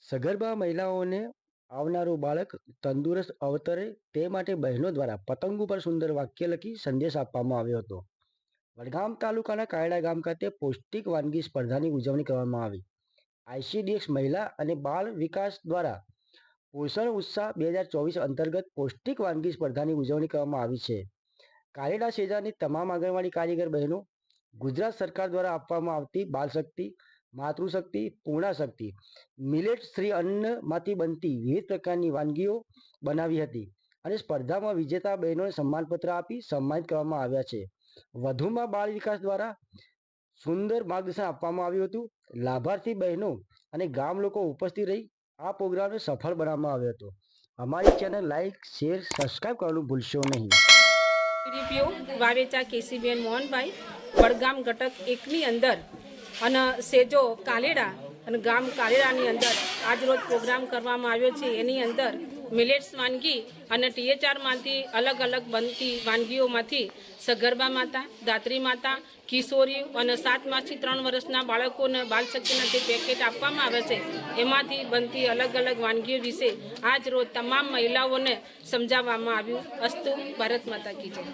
સગર્ભા મહિલાઓને આવનારું બાળક તંદુરસ્ત અવતરે તે માટે બહેનો દ્વારા પતંગ ઉપર સુંદર વાક્ય લખી સંદેશ આપવામાં આવ્યો હતો। વડગામ તાલુકાના કાયડા ગામ ખાતે પૌષ્ટિક વાનગી સ્પર્ધાની ઉજવણી કરવામાં આવી। ICDX મહિલા અને બાળ વિકાસ દ્વારા પોષણ ઉત્સાહ 2024 અંતર્ગત પૌષ્ટિક વાનગી સ્પર્ધાની ઉજવણી કરવામાં આવી છે। કારેડા શેજાની તમામ આંગણવાડી કારીગર બહેનો ગુજરાત સરકાર દ્વારા આપવામાં આવતી બાલશક્તિ, માતૃશક્તિ, પૂર્ણાશક્તિ, મિલેટ શ્રી અન્નમાંથી બનતી વિવિધ પ્રકારની વાનગીઓ બનાવી હતી અને સ્પર્ધામાં વિજેતા બહેનોને સન્માનપત્ર આપી સન્માનિત કરવામાં આવ્યા છે। વધુમાં બાળ વિકાસ દ્વારા સુંદર માર્ગદર્શન આપવામાં આવ્યું હતું। લાભાર્થી બહેનો અને ગામ લોકો ઉપસ્થિત રહી આ પ્રોગ્રામને સફળ બનાવવામાં આવ્યો હતો। અમારી ચેનલ લાઈક, શેર, સબસ્ક્રાઈબ કરવાનું ભૂલશો નહીં। વાવેચા કેસીબેન મોહનભાઈ વડગામ ઘટક 1ની અંદર અને સેજો કાલેડા અને ગામ કાલેડાની અંદર આજરોજ પ્રોગ્રામ કરવામાં આવ્યો છે। એની અંદર મિલેટ્સ વાનગી અને THRમાંથી અલગ અલગ બનતી વાનગીઓમાંથી સગર્ભા માતા, દાત્રી માતા, કિશોરી અને 7 માસથી 3 વર્ષના બાળકોને બાલશક્તિના જે પેકેટ આપવામાં આવે છે એમાંથી બનતી અલગ અલગ વાનગીઓ વિશે આજ રોજ તમામ મહિલાઓને સમજાવવામાં આવ્યું। અસ્તુ ભારત માતા કી જય।